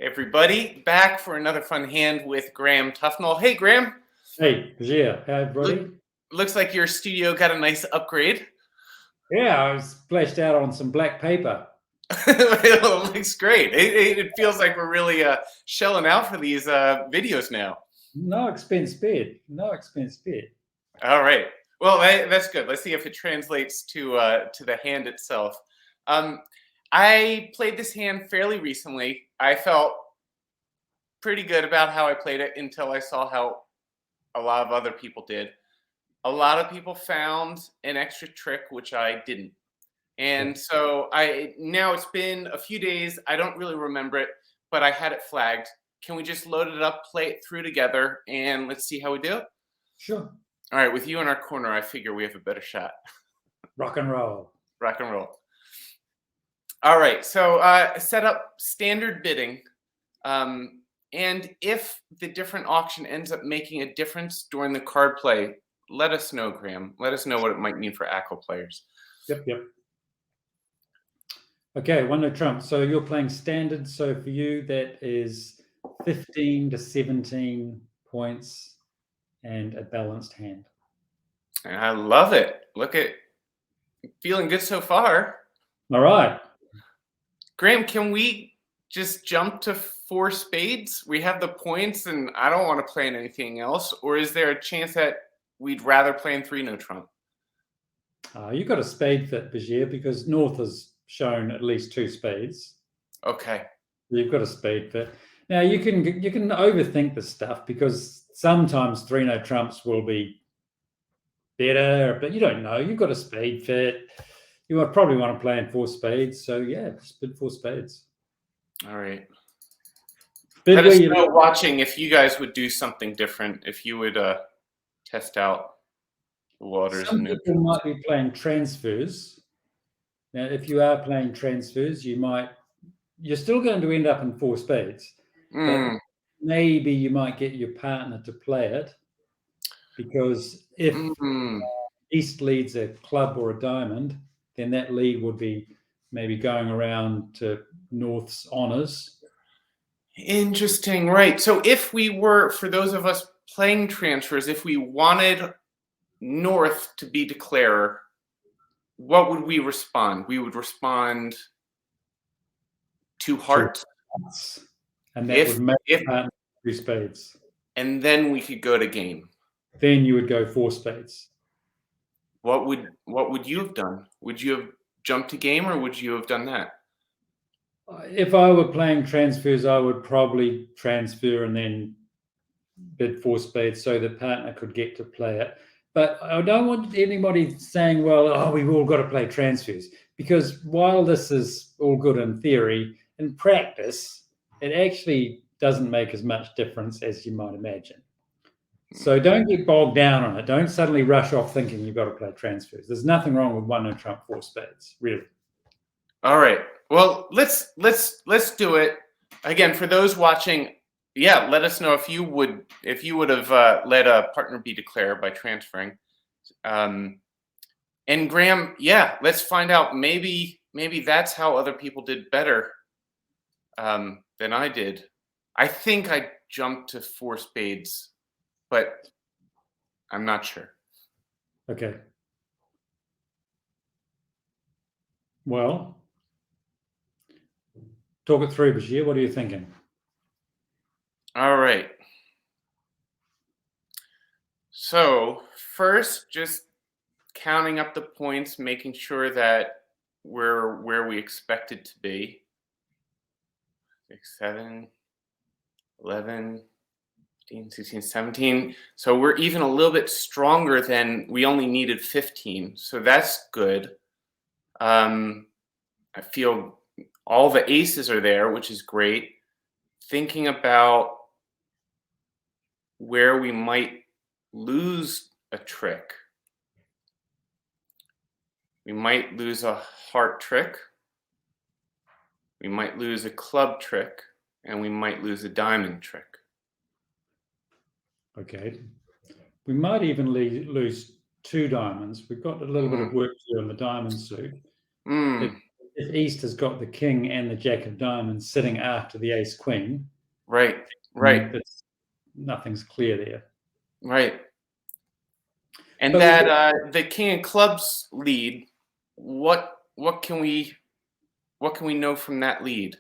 Everybody, back for another fun hand with Graeme Tuffnell. Hey, Graeme. Hey, yeah, hi, everybody. Looks like your studio got a nice upgrade. Yeah, I was splashed out on some black paper. It looks great. It feels like we're really shelling out for these videos now. No expense spared. No expense spared. All right. Well, that's good. Let's see if it translates to the hand itself. I played this hand fairly recently. I felt pretty good about how I played it until I saw how a lot of other people did. A lot of people found an extra trick, which I didn't. And so now it's been a few days. I don't really remember it, but I had it flagged. Can we just load it up, play it through together, and let's see how we do it? Sure. All right, with you in our corner, I figure we have a better shot. Rock and roll. Rock and roll. All right, so set up standard bidding. And if the different auction ends up making a difference during the card play, let us know, Graeme. Let us know what it might mean for ACO players. Yep. Okay, one no trump. So you're playing standard. So for you, that is 15 to 17 points and a balanced hand. I love it. Look at feeling good so far. All right. Graeme, can we just jump to 4 spades? We have the points, and I don't want to play in anything else. Or is there a chance that we'd rather play in 3 no trump? You got a spade fit, Bajir, because North has shown at least 2 spades. Okay. You've got a spade fit. Now you can overthink this stuff because sometimes 3 no trumps will be better, but you don't know. You've got a spade fit. You would probably want to play in 4 spades. So yeah, just bid 4 spades. All right. Let us know watching if you guys would do something different, if you would test out the waters. Some people might be playing transfers. Now, if you are playing transfers, you're still going to end up in 4 spades. But maybe you might get your partner to play it, because if East leads a club or a diamond, then that lead would be maybe going around to North's honors. Interesting, right. So if we were, for those of us playing transfers, if we wanted North to be declarer, what would we respond? We would respond to hearts. And that would make partner 2 spades. And then we could go to game. Then you would go 4 spades. What would you have done? Would you have jumped to game, or would you have done that? If I were playing transfers, I would probably transfer and then bid 4 spades so the partner could get to play it. But I don't want anybody saying, well, we've all got to play transfers, because while this is all good in theory, in practice, it actually doesn't make as much difference as you might imagine. So don't get bogged down on it. Don't suddenly rush off thinking you've got to play transfers. There's nothing wrong with 1 no trump 4 spades, really. All right. Well, let's do it again. For those watching, yeah, let us know if you would have let a partner be declared by transferring. And Graeme, yeah, let's find out. Maybe that's how other people did better than I did. I think I jumped to 4 spades, but I'm not sure. Okay. Well, talk it through, Bashir. What are you thinking? All right. So first, just counting up the points, making sure that we're where we expected to be. 6, 7, 11, 15, 16, 17. So we're even a little bit stronger than we only needed 15. So that's good. I feel all the aces are there, which is great. Thinking about where we might lose a trick. We might lose a heart trick. We might lose a club trick, and we might lose a diamond trick. Okay. We might even lose 2 diamonds. We've got a little bit of work to do on the diamond suit. if East has got the king and the jack of diamonds sitting after the ace queen, Right. Right. Nothing's clear there. Right. And But that the king of clubs lead, what can we know from that lead?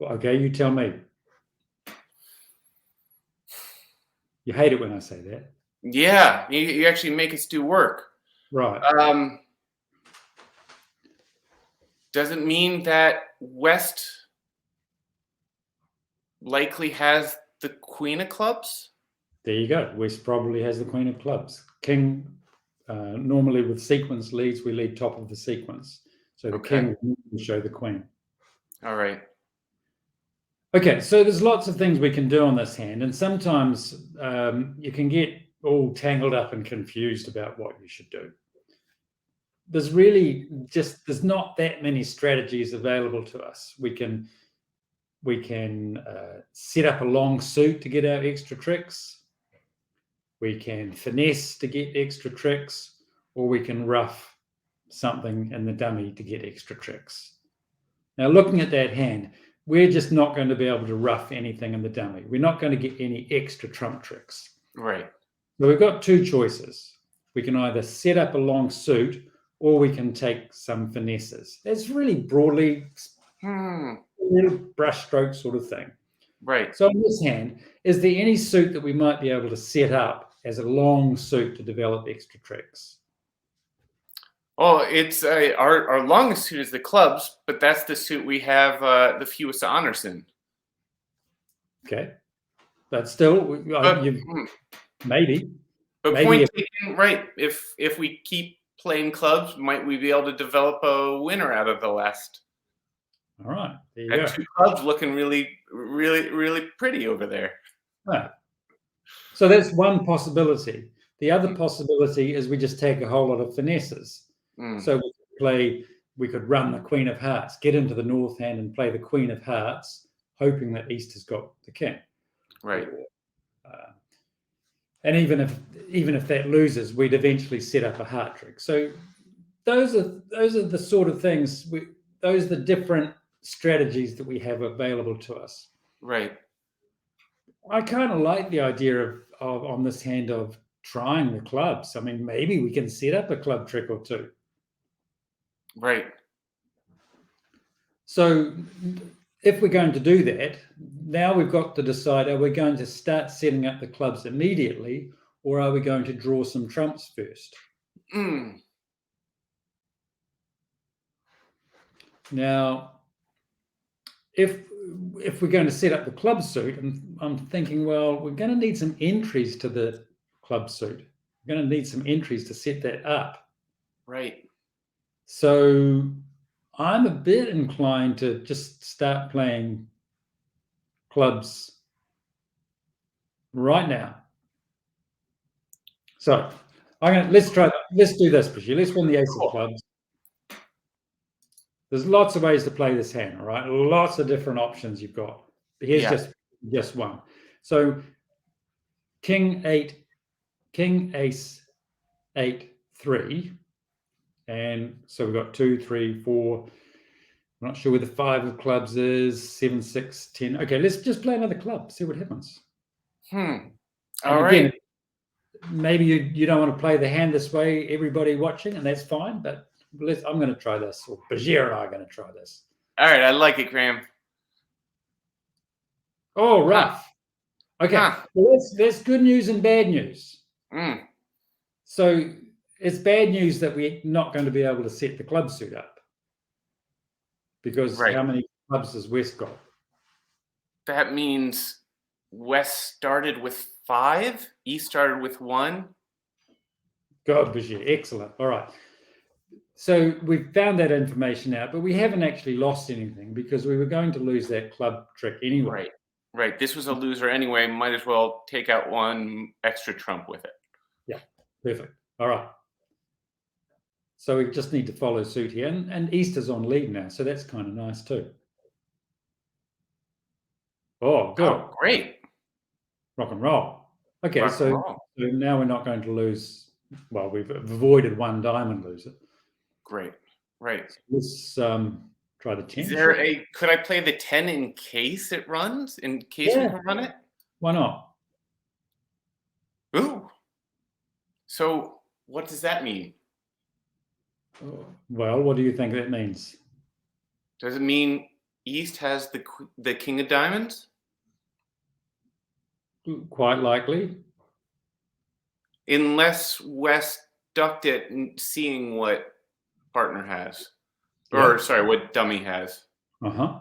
Okay, you tell me. You hate it when I say that. Yeah, you actually make us do work. Right. Does it mean that West likely has the queen of clubs? There you go. West probably has the queen of clubs. King, normally with sequence leads, we lead top of the sequence. So the king will show the queen. All right. Okay, so there's lots of things we can do on this hand, and sometimes you can get all tangled up and confused about what you should do. There's not that many strategies available to us. We can set up a long suit to get our extra tricks. We can finesse to get extra tricks, or we can ruff something in the dummy to get extra tricks. Now, looking at that hand, we're just not going to be able to ruff anything in the dummy. We're not going to get any extra trump tricks. Right. So we've got two choices. We can either set up a long suit, or we can take some finesses. It's really broadly little brush stroke sort of thing. Right. So on this hand, is there any suit that we might be able to set up as a long suit to develop extra tricks? Oh, it's our longest suit is the clubs, but that's the suit we have the fewest honors in. Okay, but still, maybe. But point taken, right? If we keep playing clubs, might we be able to develop a winner out of the last? All right, there you go. Two clubs looking really, really, really pretty over there. Right. So that's one possibility. The other possibility is we just take a whole lot of finesses. So we could run the queen of hearts, get into the north hand and play the queen of hearts, hoping that East has got the king. Right. And even if that loses, we'd eventually set up a heart trick. So those are the sort of things. Those are the different strategies that we have available to us. Right. I kind of like the idea of on this hand of trying the clubs. I mean, maybe we can set up a club trick or two. Right. So if we're going to do that, now we've got to decide, are we going to start setting up the clubs immediately, or are we going to draw some trumps first? Now, if we're going to set up the club suit, and I'm thinking, well, we're going to need some entries to the club suit. We're going to need some entries to set that up. Right. So I'm a bit inclined to just start playing clubs right now. So let's try that. Let's do this, Brigitte. Let's win the ace of clubs. There's lots of ways to play this hand, all right? Lots of different options you've got. Here's just one. So king, ace, 8, 3. And so we've got 2, 3, 4. I'm not sure where the 5 of clubs is. 7, 6, 10. Okay, let's just play another club, see what happens. All right. Maybe you don't want to play the hand this way, everybody watching, and that's fine, but I'm going to try this, or Bajir and I are going to try this. All right, I like it, Graeme. Oh, rough. Okay, well, that's good news and bad news. So it's bad news that we're not going to be able to set the club suit up, because how many clubs has West got? That means West started with 5, East started with 1. God, Bajir, excellent. All right. So we've found that information out, but we haven't actually lost anything because we were going to lose that club trick anyway. Right. This was a loser anyway. Might as well take out one extra trump with it. Yeah, perfect. All right. So we just need to follow suit here. And East is on lead now, so that's kind of nice too. Oh, good. Oh, great. Rock and roll. Okay, so now we're not going to lose. Well, we've avoided one diamond loser. Great. Right. Let's try the 10. Is there could I play the 10 in case it runs? In case we Yeah. can run it? Why not? Ooh. So what does that mean? Well, what do you think that means? Does it mean East has the king of diamonds? Quite likely. Unless West ducked it seeing what partner has. Yeah. Or sorry, what dummy has. Uh-huh.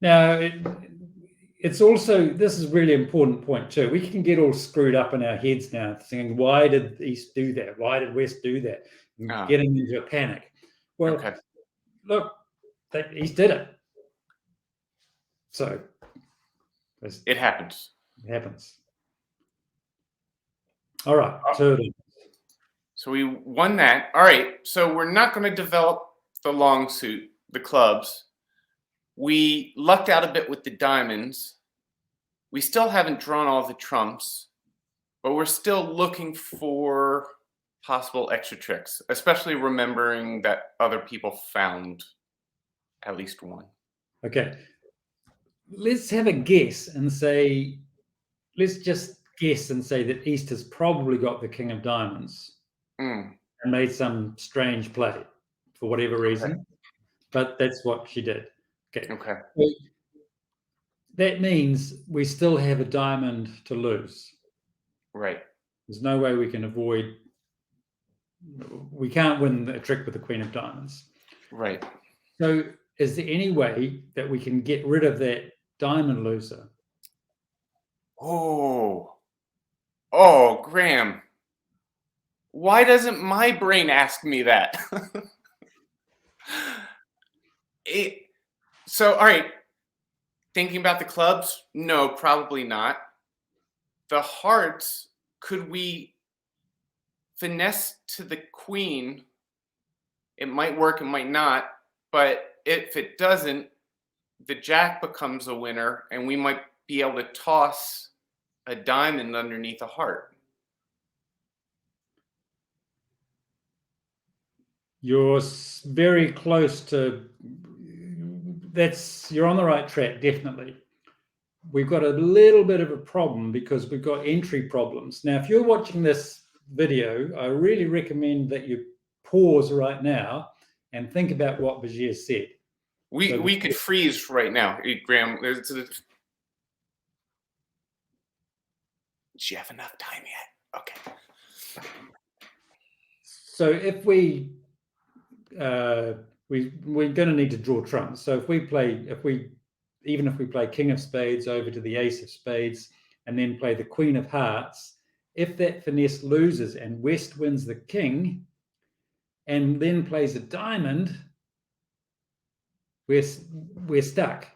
Now, it's also, this is a really important point too. We can get all screwed up in our heads now, thinking, why did East do that? Why did West do that? And getting into a panic. Well, Okay. look, East did it. So it happens. It happens. All right. So we won that. All right. So we're not going to develop the long suit, the clubs. We lucked out a bit with the diamonds. We still haven't drawn all the trumps, but we're still looking for possible extra tricks, especially remembering that other people found at least one. Okay. Let's have a guess and say, let's just guess and say that East has probably got the king of diamonds and made some strange play for whatever reason. Okay. But that's what she did. Okay. Okay. So that means we still have a diamond to lose. Right. There's no way we can avoid. We can't win a trick with the queen of diamonds. Right. So is there any way that we can get rid of that diamond loser? Oh, Graeme. Why doesn't my brain ask me that? So, all right. Thinking about the clubs? No, probably not. The hearts, could we finesse to the queen? It might work, it might not. But if it doesn't, the jack becomes a winner, and we might be able to toss a diamond underneath a heart. You're very close to you're on the right track, definitely. We've got a little bit of a problem because we've got entry problems. Now, if you're watching this video, I really recommend that you pause right now and think about what Bajir said. We could freeze right now, Graeme. Do you have enough time yet? Okay. So if we're going to need to draw trumps. So even if we play king of spades over to the ace of spades and then play the queen of hearts, if that finesse loses and West wins the king and then plays a diamond, we're stuck.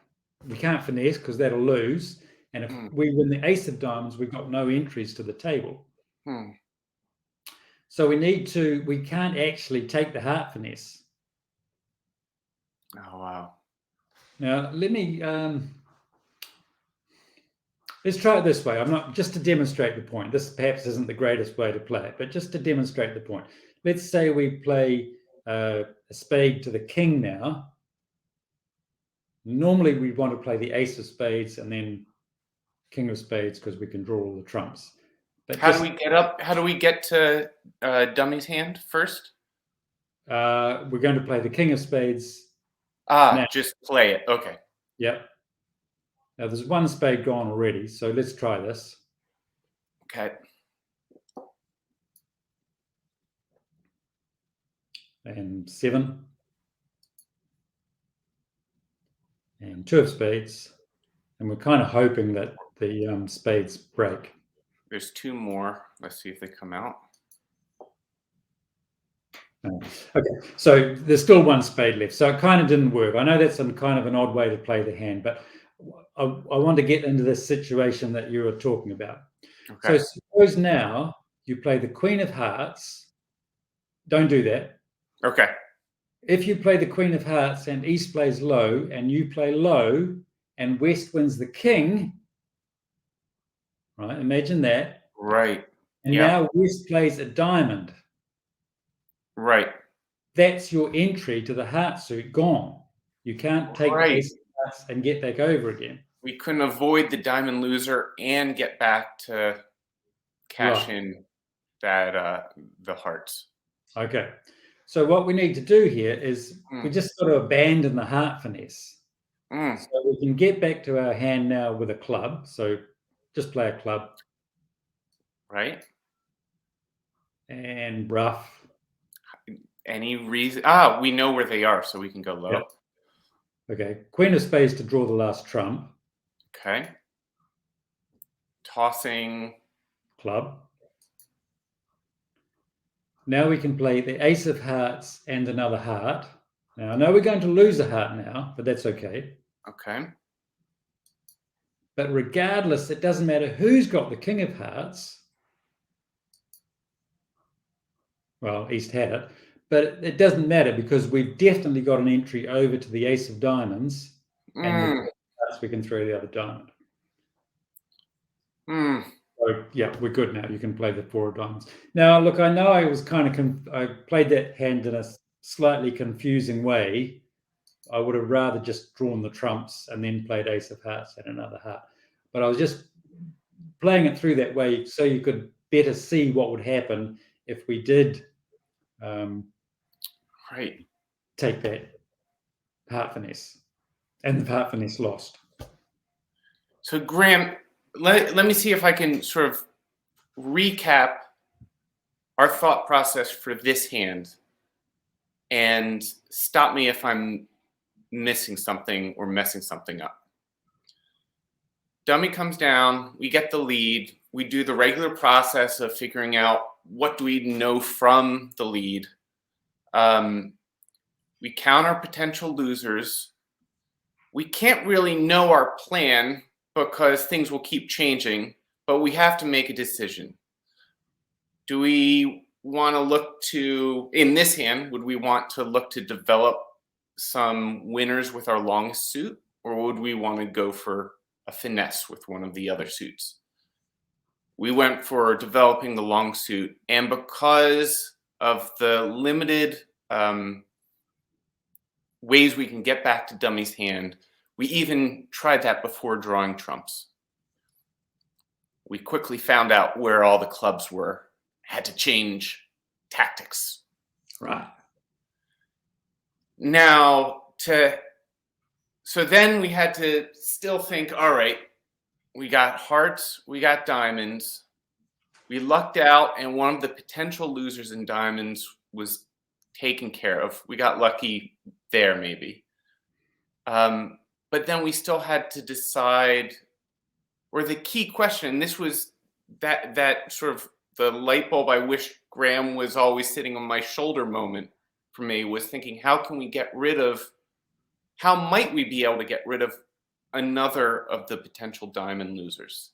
We can't finesse because that'll lose. And if we win the ace of diamonds, we've got no entries to the table. So we can't actually take the heart finesse. Oh, wow. Now, let's try it this way. Just to demonstrate the point. This perhaps isn't the greatest way to play it, but just to demonstrate the point. Let's say we play a spade to the king now. Normally, we want to play the ace of spades and then king of spades because we can draw all the trumps. But how do we get up? How do we get to dummy's hand first? We're going to play the king of spades. Now. Just play it. Okay. Yep. Now there's one spade gone already, so let's try this. Okay. And 7. And 2 of spades. And we're kind of hoping that the spades break. There's 2 more. Let's see if they come out. Okay, so there's still 1 spade left. So it kind of didn't work. I know that's kind of an odd way to play the hand, but I want to get into this situation that you were talking about. Okay. So suppose now you play the queen of hearts. Don't do that. Okay. If you play the queen of hearts and East plays low and you play low and West wins the king, right? Imagine that. Right. And now West plays a diamond. Right. that's your entry to the heart suit gone. You can't take the ace of hearts and get back over again. We couldn't avoid the diamond loser and get back to cash in that the hearts. Okay. So what we need to do here is we just got to abandon the heart finesse. So we can get back to our hand now with a club. So just play a club. Right. And rough. Any reason? We know where they are, so we can go low. Yep. Okay. Queen of spades to draw the last trump. Okay. Tossing. Club. Now we can play the ace of hearts and another heart. Now, I know we're going to lose a heart now, but that's okay. Okay. But regardless, it doesn't matter who's got the king of hearts. Well, East had it. But it doesn't matter because we've definitely got an entry over to the ace of diamonds. And with hearts, we can throw the other diamond. So, yeah, we're good now. You can play the four of diamonds. Now, look, I know I was I played that hand in a slightly confusing way. I would have rather just drawn the trumps and then played ace of hearts and another heart. But I was just playing it through that way so you could better see what would happen if we did take that heart finesse. And the heart finesse lost. So, Graeme, let me see if I can sort of recap our thought process for this hand and stop me if I'm missing something or messing something up. Dummy comes down, we get the lead, we do the regular process of figuring out what do we know from the lead. We count our potential losers. We can't really know our plan because things will keep changing, but we have to make a decision. Do we want to look to, in this hand, would we want to look to develop some winners with our longest suit, or would we want to go for a finesse with one of the other suits? We went for developing the long suit, and because of the limited ways we can get back to dummy's hand, we even tried that before drawing trumps. We quickly found out where all the clubs were, had to change tactics. Right. Now, so then we had to still think, all right, we got hearts, we got diamonds. We lucked out, and one of the potential losers in diamonds was taken care of. We got lucky there, maybe. But then we still had to decide, or the key question, and this was that sort of the light bulb I wish Graeme was always sitting on my shoulder moment for me, was thinking, how might we be able to get rid of another of the potential diamond losers?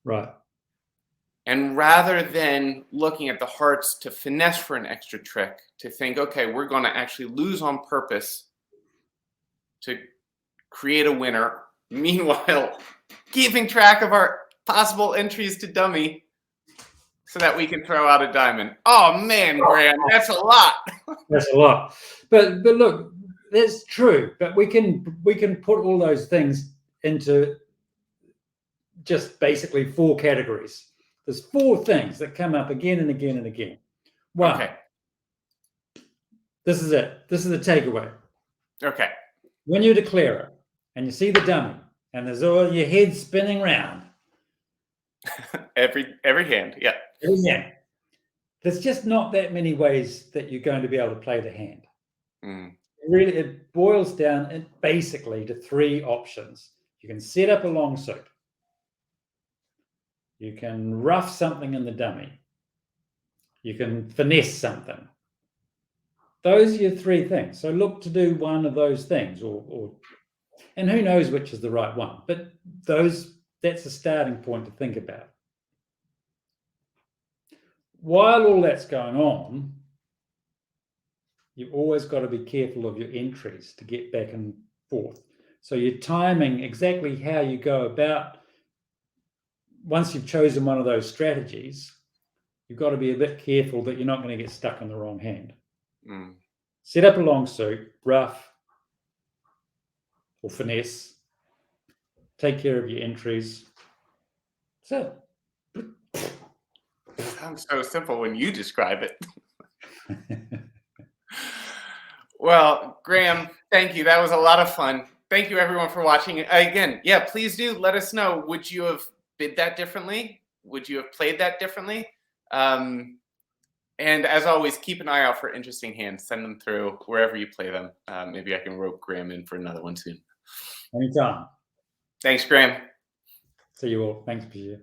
Right. And rather than looking at the hearts to finesse for an extra trick, to think, okay, we're going to actually lose on purpose to create a winner, meanwhile keeping track of our possible entries to dummy so that we can throw out a diamond. Oh man, Graeme, that's a lot. That's a lot. But look, that's true. But we can put all those things into just basically four categories. There's four things that come up again and again and again. One. Okay. This is it. This is the takeaway. Okay. When you declare it and you see the dummy and there's all your head spinning round. every hand, yeah. Yeah. There's just not that many ways that you're going to be able to play the hand. Really, it boils down basically to three options. You can set up a long suit. You can rough something in the dummy. You can finesse something. Those are your three things. So look to do one of those things, and who knows which is the right one. But that's a starting point to think about. While all that's going on, you've always got to be careful of your entries to get back and forth. So you're timing exactly how you go about. Once you've chosen one of those strategies, you've got to be a bit careful that you're not going to get stuck in the wrong hand. Set up a long suit, ruff or finesse. Take care of your entries. So. Sounds so simple when you describe it. Well, Graeme, thank you. That was a lot of fun. Thank you, everyone, for watching. Again, yeah, please do let us know. Would you have bid that differently? Would you have played that differently? And as always, keep an eye out for interesting hands. Send them through wherever you play them. Maybe I can rope Graeme in for another one soon. Anytime. Thanks, Graeme. See you all. Thanks, Pierre.